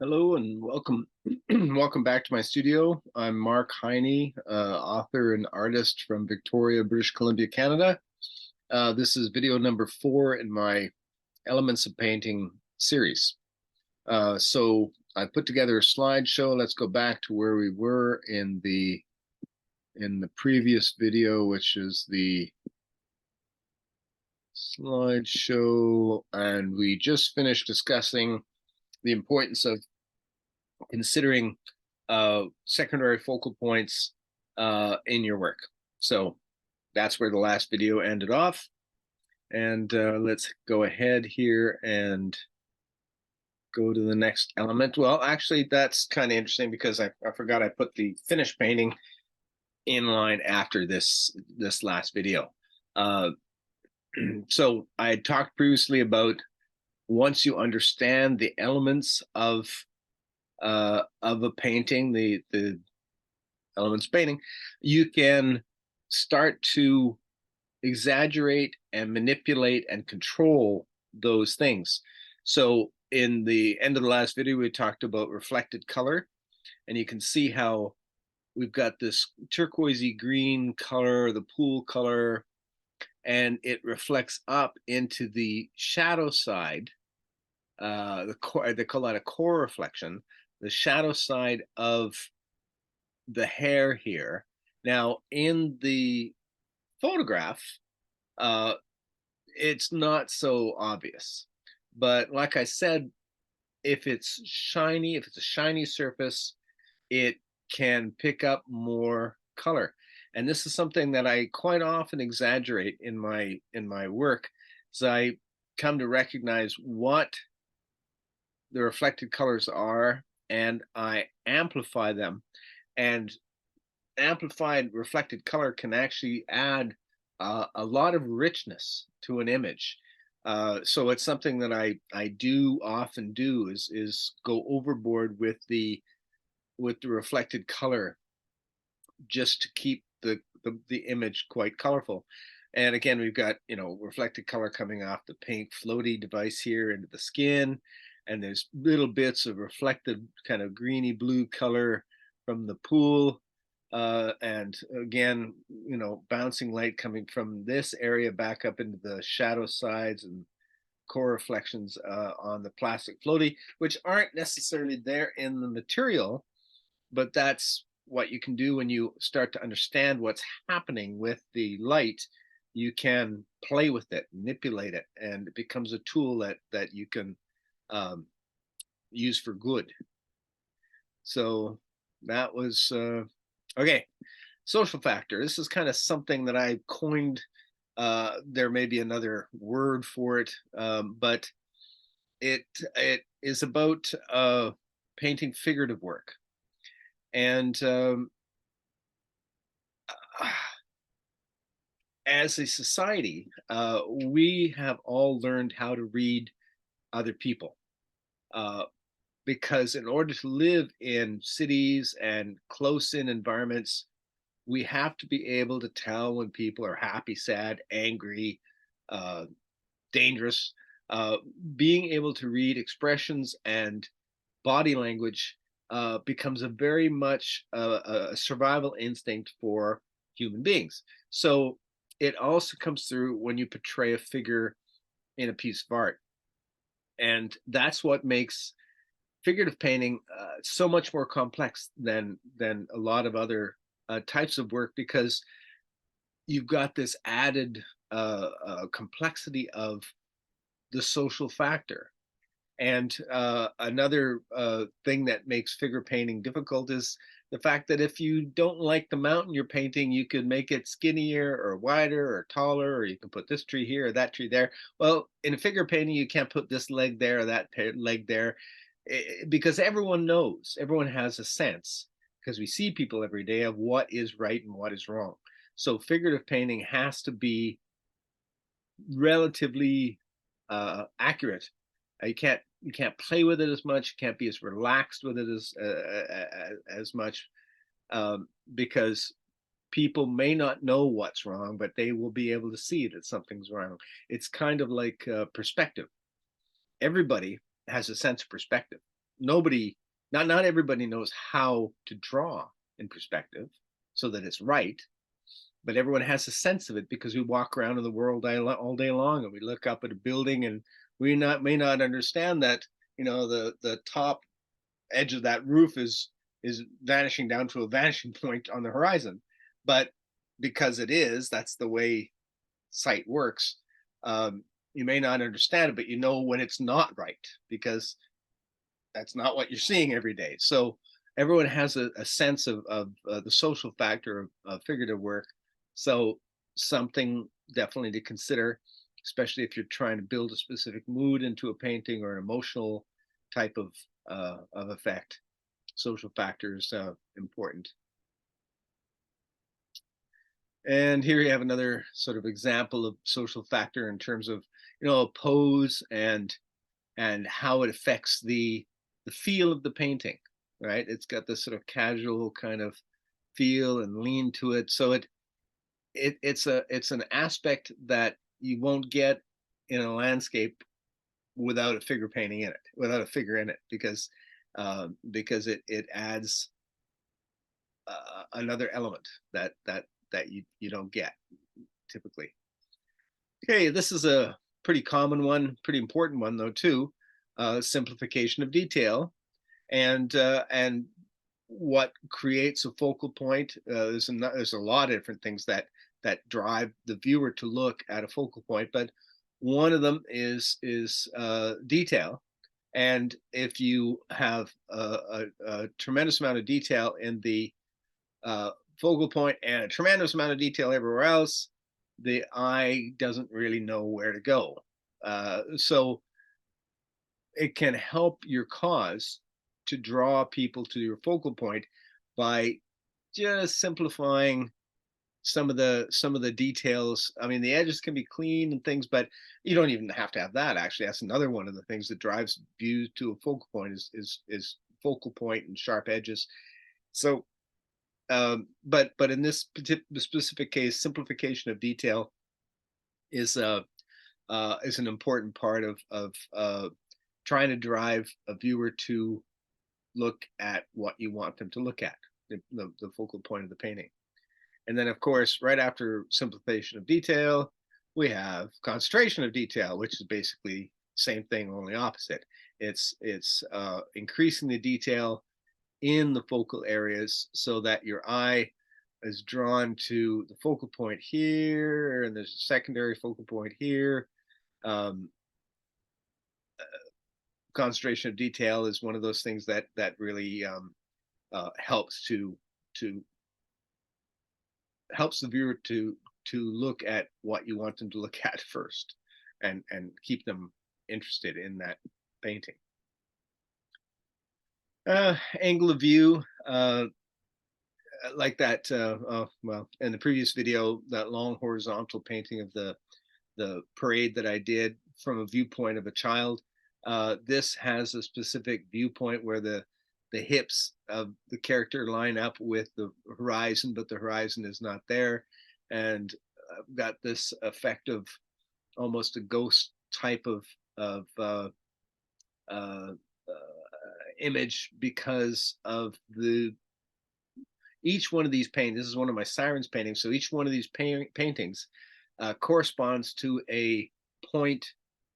Hello and welcome. Welcome back to my studio. I'm Mark Heine, author and artist from Victoria, British Columbia, Canada. This is video number 4 in my Elements of Painting series. So I put together a slideshow. Let's go back to where we were in the previous video, which is the slideshow, and we just finished discussing the importance of considering secondary focal points in your work. So that's where the last video ended off. And let's go ahead here and go to the next element. Well, actually, that's kind of interesting because I forgot I put the finished painting in line after this last video. So I had talked previously about once you understand the elements of a painting, the elements painting, you can start to exaggerate and manipulate and control those things. So in the end of the last video, we talked about reflected color, and you can see how we've got this turquoisey green color, the pool color, and it reflects up into the shadow side. The core, they call that a core reflection, the shadow side of the hair here. Now, in the photograph, uh, it's not so obvious. But like I said, if it's shiny, if it's a shiny surface, it can pick up more color. And this is something that I quite often exaggerate in my work, so I come to recognize what the reflected colors are, and I amplify them. And amplified reflected color can actually add a lot of richness to an image. So it's something that I do often do is go overboard with the reflected color just to keep the image quite colorful. And again, we've got reflected color coming off the pink floaty device here into the skin, and there's little bits of reflected kind of greeny blue color from the pool, and again, bouncing light coming from this area back up into the shadow sides and core reflections on the plastic floaty, which aren't necessarily there in the material, but that's what you can do when you start to understand what's happening with the light. You can play with it, manipulate it, and it becomes a tool that you can um, use for good. So that was okay. Social factor. This is kind of something that I coined. There may be another word for it, but it is about painting figurative work. And as a society, we have all learned how to read other people. Because in order to live in cities and close in environments, we have to be able to tell when people are happy, sad, angry, uh, dangerous. Uh, Being able to read expressions and body language becomes a very much a survival instinct for human beings. So it also comes through when you portray a figure in a piece of art. And that's what makes figurative painting so much more complex than a lot of other types of work, because you've got this added complexity of the social factor. And another thing that makes figure painting difficult is the fact that if you don't like the mountain you're painting, you could make it skinnier or wider or taller, or you can put this tree here or that tree there. Well, in a figure painting, you can't put this leg there or that leg there, because everyone knows, everyone has a sense, because we see people every day, of what is right and what is wrong. So figurative painting has to be relatively accurate. You can't play with it as much. You can't be as relaxed with it as much, because people may not know what's wrong, but they will be able to see that something's wrong. It's kind of like perspective. Everybody has a sense of perspective. nobody, not everybody knows how to draw in perspective so that it's right, but everyone has a sense of it because we walk around in the world all day long, and we look up at a building, and we may not understand that, the top edge of that roof is vanishing down to a vanishing point on the horizon, but because that's the way sight works. You may not understand it, but when it's not right, because that's not what you're seeing every day. So everyone has a sense of the social factor of figurative work. So something definitely to consider, especially if you're trying to build a specific mood into a painting or an emotional type of effect. Social factors important. And here you have another sort of example of social factor in terms of a pose and how it affects the feel of the painting, right? It's got this sort of casual kind of feel and lean to it. So it's an aspect that you won't get in a landscape without a figure painting in it, without a figure in it, because it adds another element that you don't get typically. Okay, this is a pretty common one, pretty important one though too. Simplification of detail, and what creates a focal point. There's a lot of different things that drive the viewer to look at a focal point, but one of them is detail. And if you have a tremendous amount of detail in the focal point and a tremendous amount of detail everywhere else, the eye doesn't really know where to go. So it can help your cause to draw people to your focal point by just simplifying some of the details. I mean, the edges can be clean and things, but you don't even have to have that. Actually, that's another one of the things that drives view to a focal point is focal point and sharp edges. So, but in this specific case, simplification of detail is an important part of trying to drive a viewer to look at what you want them to look at, the focal point of the painting. And then, of course, right after simplification of detail, we have concentration of detail, which is basically same thing, only opposite. It's increasing the detail in the focal areas so that your eye is drawn to the focal point here, and there's a secondary focal point here. Um, Concentration of detail is one of those things that really helps to helps the viewer to look at what you want them to look at first, and keep them interested in that painting. Angle of view, like that. Well, in the previous video, that long horizontal painting of the parade that I did from a viewpoint of a child. This has a specific viewpoint where the hips of the character line up with the horizon, but the horizon is not there. And I've got this effect of almost a ghost type of uh, image because of each one of these paintings. This is one of my Sirens paintings. So each one of these paintings corresponds to a point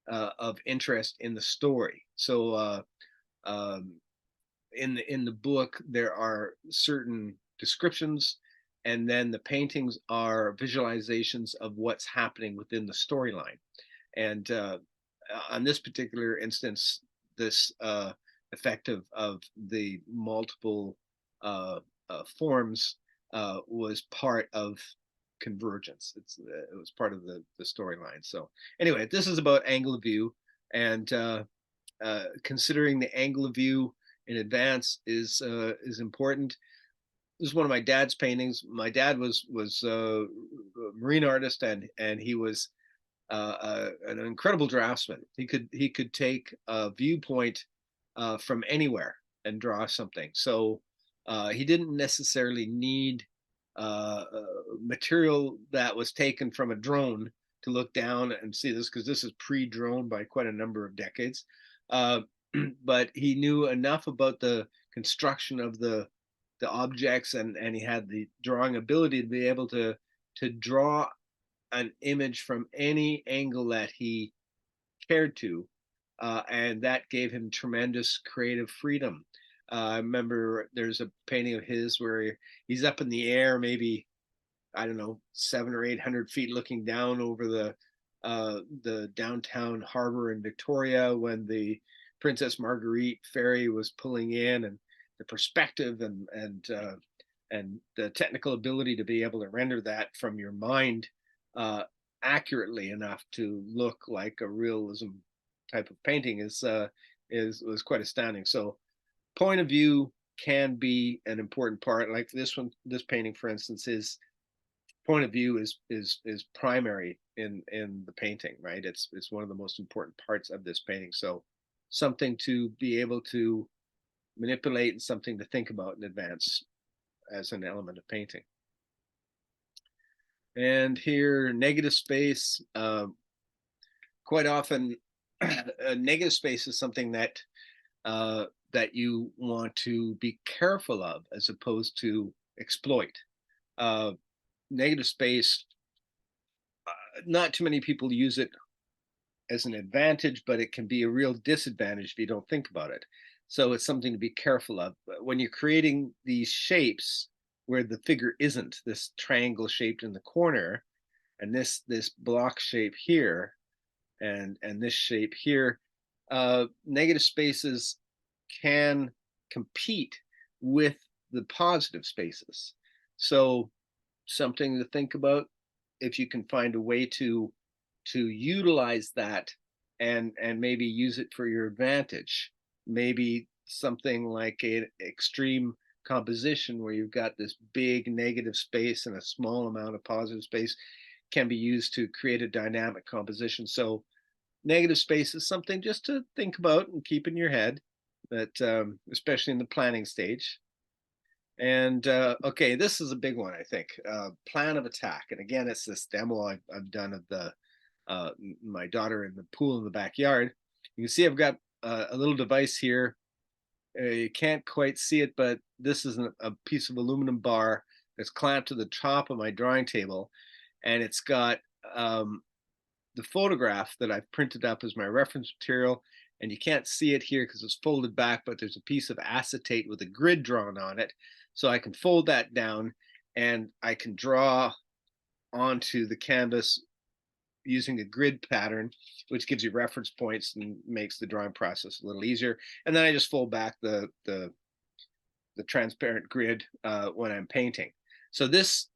of interest in the story. So in the book, there are certain descriptions, and then the paintings are visualizations of what's happening within the storyline. And on this particular instance, this effect of the multiple forms was part of convergence. It was part of the storyline. So anyway, this is about angle of view, and considering the angle of view in advance is important. This is one of my dad's paintings. My dad was a marine artist, and he was an incredible draftsman. He could take a viewpoint from anywhere and draw something. So he didn't necessarily need material that was taken from a drone to look down and see this, because this is pre-drone by quite a number of decades. but he knew enough about the construction of the objects, and he had the drawing ability to be able to draw an image from any angle that he cared to, and that gave him tremendous creative freedom. I remember there's a painting of his where he's up in the air, maybe I don't know, 700 or 800 feet, looking down over the downtown harbor in Victoria when the Princess Marguerite ferry was pulling in, and the perspective and the technical ability to be able to render that from your mind uh, accurately enough to look like a realism type of painting is was quite astounding. So point of view can be an important part. Like this one, this painting, for instance, is point of view is primary in the painting, right? It's one of the most important parts of this painting. So something to be able to manipulate and something to think about in advance as an element of painting. And here, negative space. Quite often, negative space is something that you want to be careful of as opposed to exploit. Negative space, not too many people use it as an advantage, but it can be a real disadvantage if you don't think about it. So it's something to be careful of. When you're creating these shapes where the figure isn't, this triangle shaped in the corner, and this block shape here, and this shape here, negative spaces can compete with the positive spaces. So something to think about if you can find a way to utilize that and maybe use it for your advantage. Maybe something like an extreme composition where you've got this big negative space and a small amount of positive space can be used to create a dynamic composition. So negative space is something just to think about and keep in your head, that especially in the planning stage. And okay, this is a big one, I think. Plan of attack. And again, it's this demo I've done of the my daughter in the pool in the backyard. You can see I've got a little device here. You can't quite see it, but this is a piece of aluminum bar that's clamped to the top of my drawing table, and it's got the photograph that I've printed up as my reference material. And you can't see it here because it's folded back, but there's a piece of acetate with a grid drawn on it. So I can fold that down and I can draw onto the canvas using a grid pattern, which gives you reference points and makes the drawing process a little easier. And then I just fold back the transparent grid when I'm painting. So this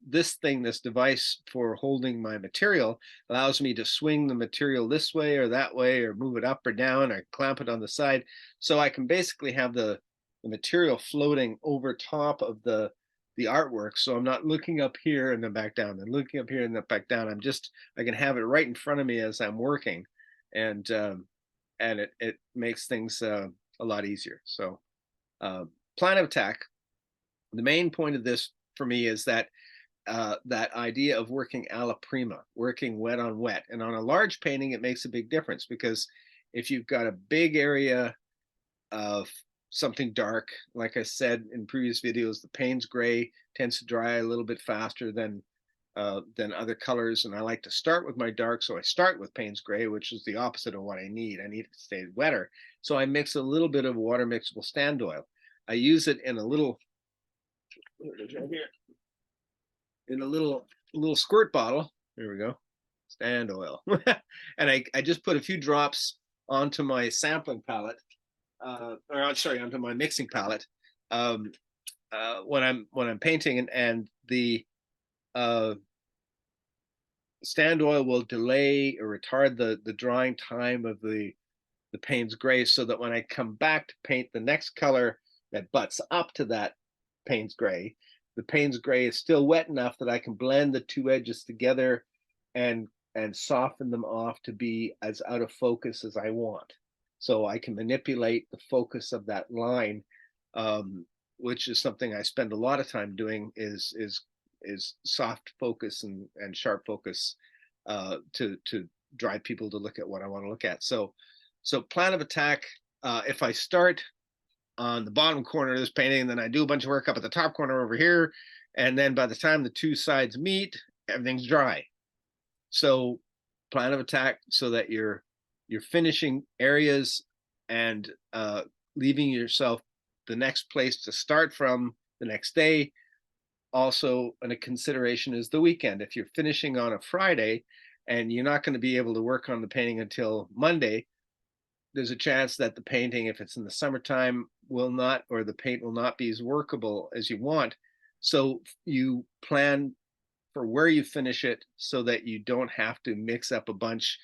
device for holding my material allows me to swing the material this way or that way, or move it up or down, or clamp it on the side. So I can basically have the material floating over top of the artwork. So I'm not looking up here and then back down, and looking up here and then back down. I can have it right in front of me as I'm working, and it makes things a lot easier. So plan of attack. The main point of this for me is that that idea of working alla prima, working wet on wet. And on a large painting, it makes a big difference, because if you've got a big area of something dark, like I said in previous videos, the Payne's gray tends to dry a little bit faster than other colors. And I like to start with my dark, so I start with Payne's gray, which is the opposite of what I need. I need it to stay wetter. So I mix a little bit of water mixable stand oil. I use it in a little, in a little squirt bottle. There we go, stand oil. And I just put a few drops onto my sampling palette, or sorry, onto my mixing palette when I'm painting, and the stand oil will delay or retard the drying time of the Payne's gray, so that when I come back to paint the next color that butts up to that Payne's gray, the Payne's gray is still wet enough that I can blend the two edges together and soften them off to be as out of focus as I want. So I can manipulate the focus of that line, which is something I spend a lot of time doing, is soft focus and sharp focus to drive people to look at what I want to look at. So plan of attack If I start on the bottom corner of this painting, and then I do a bunch of work up at the top corner over here, and then by the time the two sides meet, everything's dry. So plan of attack so that you're finishing areas and leaving yourself the next place to start from the next day. Also, a consideration is the weekend. If you're finishing on a Friday and you're not going to be able to work on the painting until Monday, there's a chance that the painting, if it's in the summertime, will not, or the paint will not be as workable as you want. So you plan for where you finish it so that you don't have to mix up a bunch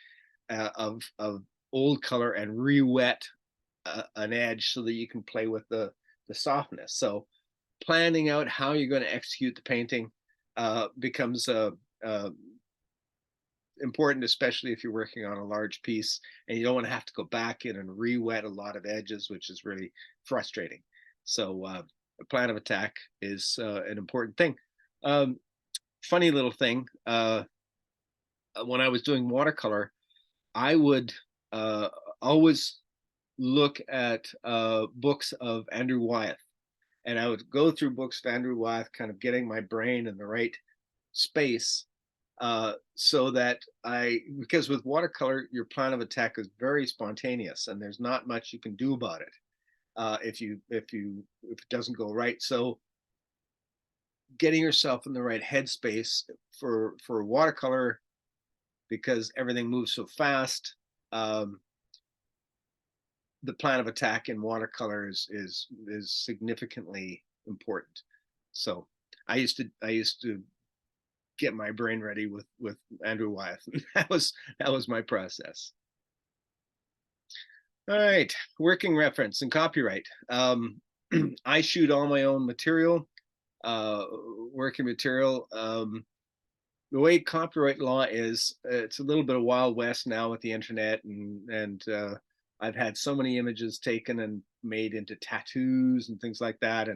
of old color and re-wet an edge so that you can play with the softness. So planning out how you're going to execute the painting becomes important, especially if you're working on a large piece and you don't want to have to go back in and re-wet a lot of edges, which is really frustrating. So a plan of attack is an important thing. Funny little thing, when I was doing watercolor, I would always look at books of Andrew Wyeth, and I would go through books of Andrew Wyeth, kind of getting my brain in the right space, so that because with watercolor, your plan of attack is very spontaneous, and there's not much you can do about it if it doesn't go right. So getting yourself in the right headspace for watercolor, because everything moves so fast. The plan of attack in watercolor is significantly important. So I used to get my brain ready with Andrew Wyeth. that was my process. All right, working reference and copyright. I shoot all my own material, working material. The way copyright law is, it's a little bit of Wild West now with the internet, and I've had so many images taken and made into tattoos and things like that,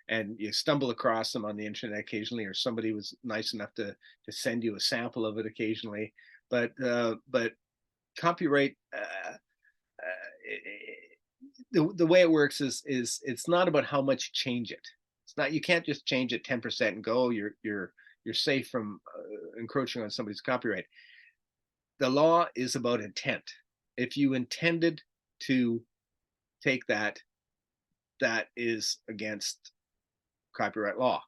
and you stumble across them on the internet occasionally, or somebody was nice enough to send you a sample of it occasionally. But copyright, the way it works is it's not about how much you change it. It's not, you can't just change it 10% and go, you're safe from encroaching on somebody's copyright. The law is about intent. If you intended to take that, that is against copyright law.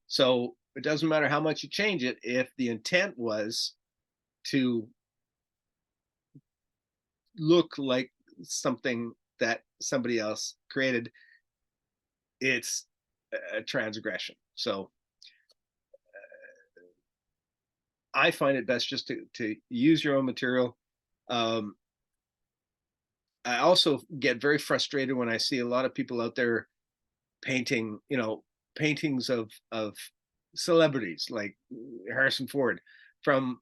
So it doesn't matter how much you change it. If the intent was to look like something that somebody else created, it's a transgression. So I find it best just to use your own material. I also get very frustrated when I see a lot of people out there painting, paintings of celebrities like Harrison Ford from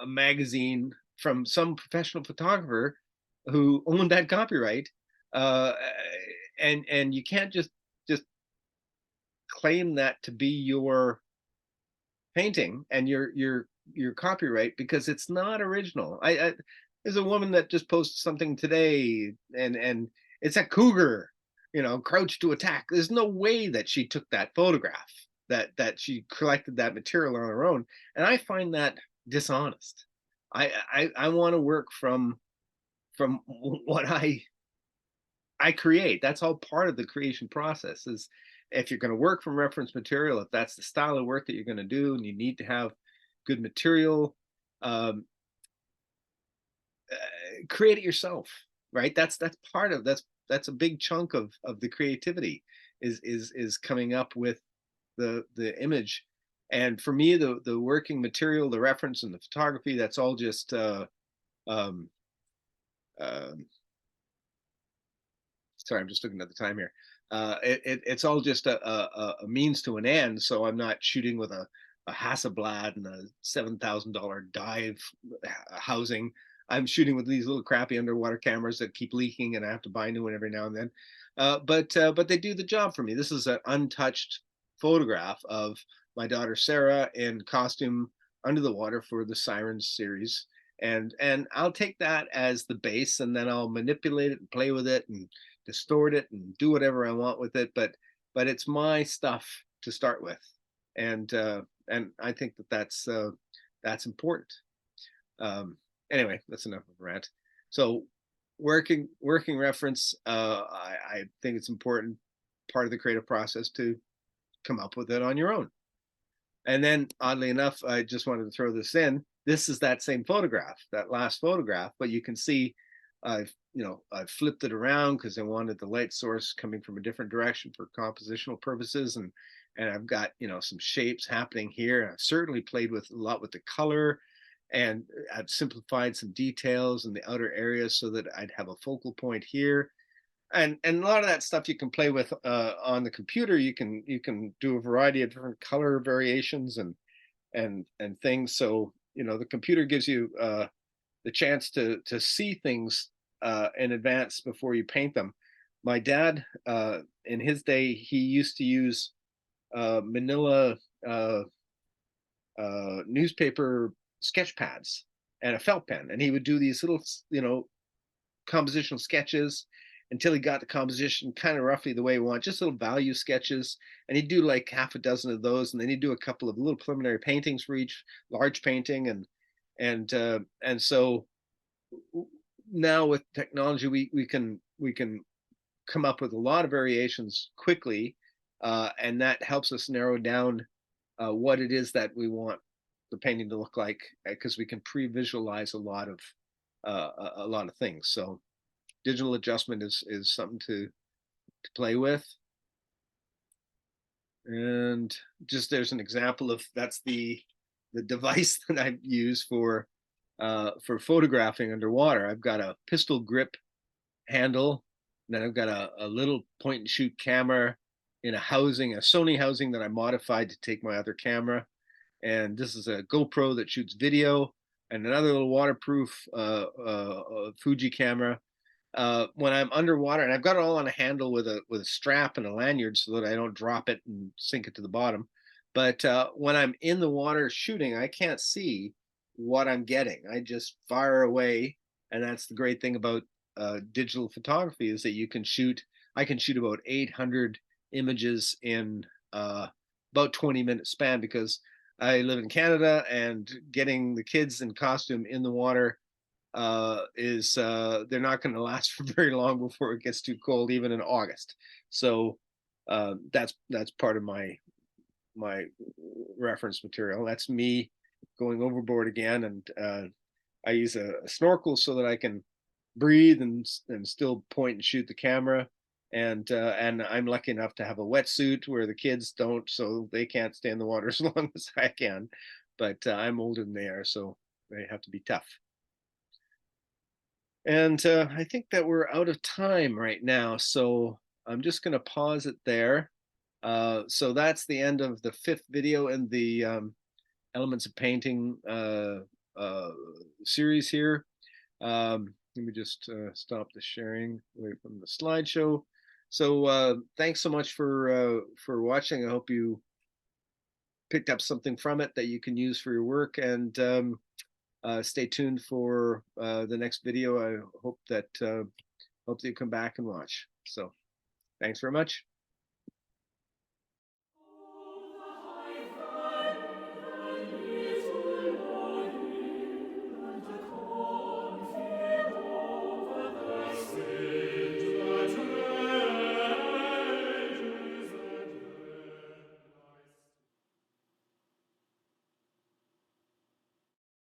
a magazine, from some professional photographer who owned that copyright, uh, and you can't just claim that to be your painting and your copyright, because it's not original. There's a woman that just posted something today, and it's a cougar, crouched to attack. There's no way that she took that photograph, that she collected that material on her own, and I find that dishonest. I want to work from what I create. That's all part of the creation process. Is if you're going to work from reference material, if that's the style of work that you're going to do, and you need to have good material, um, create it yourself, right? That's part of that's a big chunk of the creativity is coming up with the image. And for me, the working material, the reference, and the photography, that's all just um, uh, sorry, I'm just looking at the time here. It's all just a means to an end. So I'm not shooting with a Hasselblad and a $7,000 dive housing. I'm shooting with these little crappy underwater cameras that keep leaking, and I have to buy a new one every now and then. But they do the job for me. This is an untouched photograph of my daughter Sarah in costume under the water for the Sirens series, and I'll take that as the base, and then I'll manipulate it and play with it and distort it and do whatever I want with it. But it's my stuff to start with, and I think that that's important. Um, anyway, that's enough of a rant. So working reference, I think it's important part of the creative process to come up with it on your own. And then, oddly enough, I just wanted to throw this in. This is that same photograph, that last photograph, but you can see I've flipped it around because I wanted the light source coming from a different direction for compositional purposes, and I've got some shapes happening here. I've certainly played with a lot with the color, and I've simplified some details in the outer areas so that I'd have a focal point here, and a lot of that stuff you can play with on the computer. You can do a variety of different color variations and things. So the computer gives you the chance to see things in advance before you paint them. My dad, in his day, he used to use manila uh, newspaper sketch pads and a felt pen, and he would do these little compositional sketches until he got the composition kind of roughly the way he wanted, just little value sketches. And he'd do like half a dozen of those, and then he'd do a couple of little preliminary paintings for each large painting. And so now with technology, we can come up with a lot of variations quickly, and that helps us narrow down what it is that we want the painting to look like, because we can pre-visualize a lot of things. So digital adjustment is something to play with. And just there's an example of that's the device that I use for photographing underwater. I've got a pistol grip handle, and then I've got a little point and shoot camera in a Sony housing that I modified to take my other camera. And this is a GoPro that shoots video, and another little waterproof Fuji camera. When I'm underwater, and I've got it all on a handle with a strap and a lanyard so that I don't drop it and sink it to the bottom. But when I'm in the water shooting, I can't see what I'm getting. I just fire away, and that's the great thing about digital photography, is that I can shoot about 800 images in about 20-minute span, because I live in Canada, and getting the kids in costume in the water is they're not going to last for very long before it gets too cold, even in August. So that's part of my reference material. That's me going overboard again, and I use a snorkel so that I can breathe and still point and shoot the camera. And I'm lucky enough to have a wetsuit where the kids don't, so they can't stay in the water as long as I can. But I'm older than they are, so they have to be tough. And I think that we're out of time right now, so I'm just going to pause it there. So that's the end of the 5th video in the Elements of Painting series here. Let me just stop the sharing away from the slideshow. So thanks so much for watching. I hope you picked up something from it that you can use for your work, and stay tuned for the next video. I hope that you come back and watch. So thanks very much.